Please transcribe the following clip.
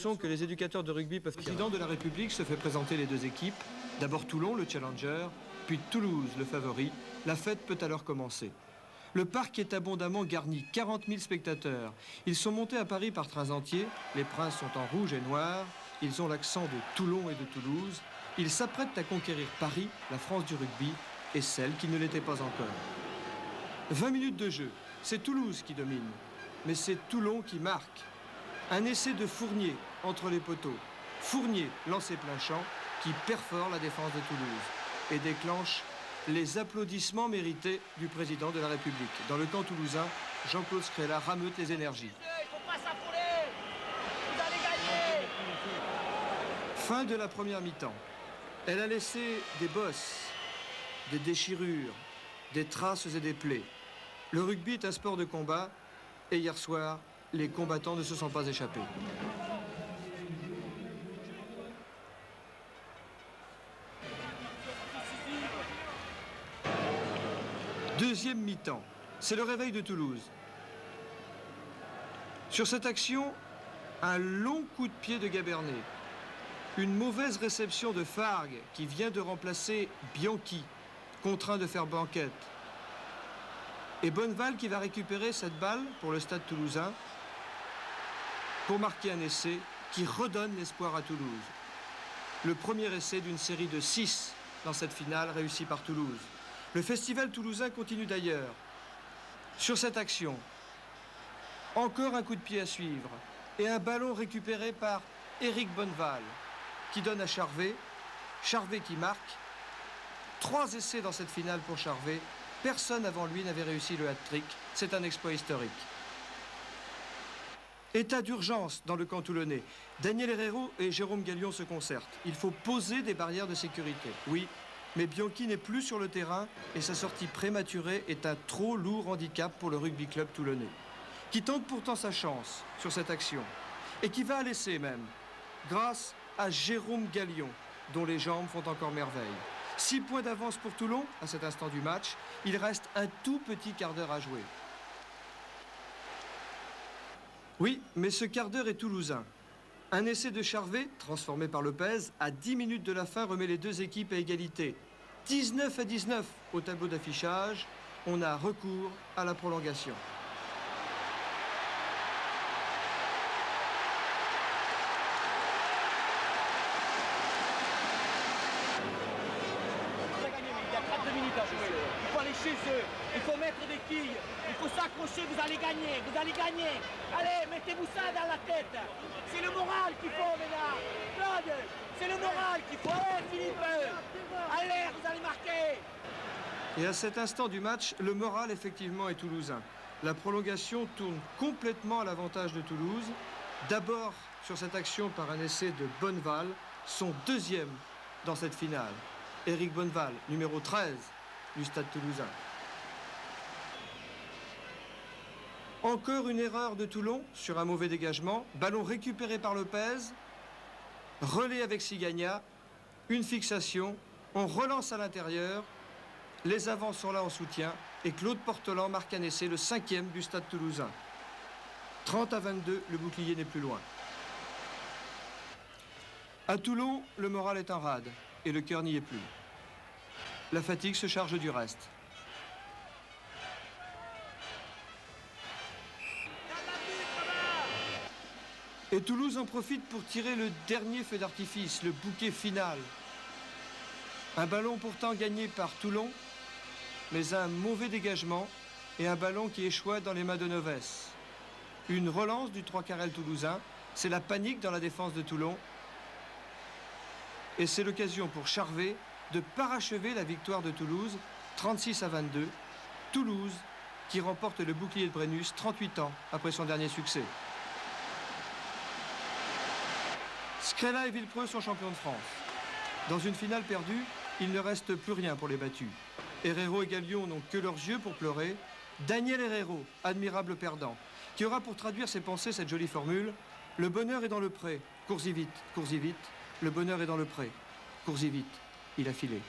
Que les éducateurs de rugby peuvent... Le président de la République se fait présenter les deux équipes. D'abord Toulon, le challenger, puis Toulouse, le favori. La fête peut alors commencer. Le parc est abondamment garni, 40 000 spectateurs. Ils sont montés à Paris par trains entiers. Les princes sont en rouge et noir. Ils ont l'accent de Toulon et de Toulouse. Ils s'apprêtent à conquérir Paris, la France du rugby, et celle qui ne l'était pas encore. 20 minutes de jeu. C'est Toulouse qui domine, mais c'est Toulon qui marque. Un essai de Fournier entre les poteaux. Fournier, lancé plein champ, qui perfore la défense de Toulouse et déclenche les applaudissements mérités du président de la République. Dans le camp toulousain, Jean-Claude Scrella rameute les énergies. Fin de la première mi-temps. Elle a laissé des bosses, des déchirures, des traces et des plaies. Le rugby est un sport de combat et hier soir, les combattants ne se sont pas échappés. Deuxième mi-temps, c'est le réveil de Toulouse. Sur cette action, un long coup de pied de Gabernet. Une mauvaise réception de Fargue qui vient de remplacer Bianchi, contraint de faire banquette. Et Bonneval qui va récupérer cette balle pour le stade toulousain pour marquer un essai qui redonne l'espoir à Toulouse. Le premier essai d'une série de 6 dans cette finale réussie par Toulouse. Le festival toulousain continue d'ailleurs. Sur cette action, encore un coup de pied à suivre et un ballon récupéré par Éric Bonneval qui donne à Charvet. Charvet qui marque. 3 essais dans cette finale pour Charvet. Personne avant lui n'avait réussi le hat-trick. C'est un exploit historique. État d'urgence dans le camp toulonnais. Daniel Herrero et Jérôme Gallion se concertent. Il faut poser des barrières de sécurité. Oui, mais Bianchi n'est plus sur le terrain et sa sortie prématurée est un trop lourd handicap pour le rugby club toulonnais, qui tente pourtant sa chance sur cette action et qui va à l'essai même, grâce à Jérôme Gallion, dont les jambes font encore merveille. 6 points d'avance pour Toulon à cet instant du match. Il reste un tout petit quart d'heure à jouer. Oui, mais ce quart d'heure est toulousain. Un essai de Charvet, transformé par Lopez, à 10 minutes de la fin, remet les deux équipes à égalité. 19-19 au tableau d'affichage. On a recours à la prolongation. Il faut aller chez eux, il faut mettre des quilles, il faut s'accrocher, vous allez gagner, vous allez gagner. Allez, mettez-vous ça dans la tête. C'est le moral qu'il faut, mesdames. Claude, c'est le moral qu'il faut. Allez, Philippe, allez, vous allez marquer. Et à cet instant du match, le moral effectivement est toulousain. La prolongation tourne complètement à l'avantage de Toulouse. D'abord sur cette action par un essai de Bonneval, son deuxième dans cette finale. Éric Bonneval, numéro 13 du stade toulousain. Encore une erreur de Toulon sur un mauvais dégagement. Ballon récupéré par Lopez. Relais avec Sigagna. Une fixation. On relance à l'intérieur. Les avants sont là en soutien. Et Claude Portelan marque un essai, le 5e du stade toulousain. 30-22, le bouclier n'est plus loin. À Toulon, le moral est en rade. Et le cœur n'y est plus. La fatigue se charge du reste. Et Toulouse en profite pour tirer le dernier feu d'artifice, le bouquet final. Un ballon pourtant gagné par Toulon, mais un mauvais dégagement et un ballon qui échoua dans les mains de Noves. Une relance du 3-carrel toulousain, c'est la panique dans la défense de Toulon. Et c'est l'occasion pour Charvet de parachever la victoire de Toulouse, 36-22. Toulouse qui remporte le bouclier de Brennus 38 ans après son dernier succès. Scrella et Villepreux sont champions de France. Dans une finale perdue, il ne reste plus rien pour les battus. Herrero et Gallion n'ont que leurs yeux pour pleurer. Daniel Herrero, admirable perdant, qui aura pour traduire ses pensées cette jolie formule « Le bonheur est dans le pré, cours-y vite, le bonheur est dans le pré, cours-y vite ». Il a filé.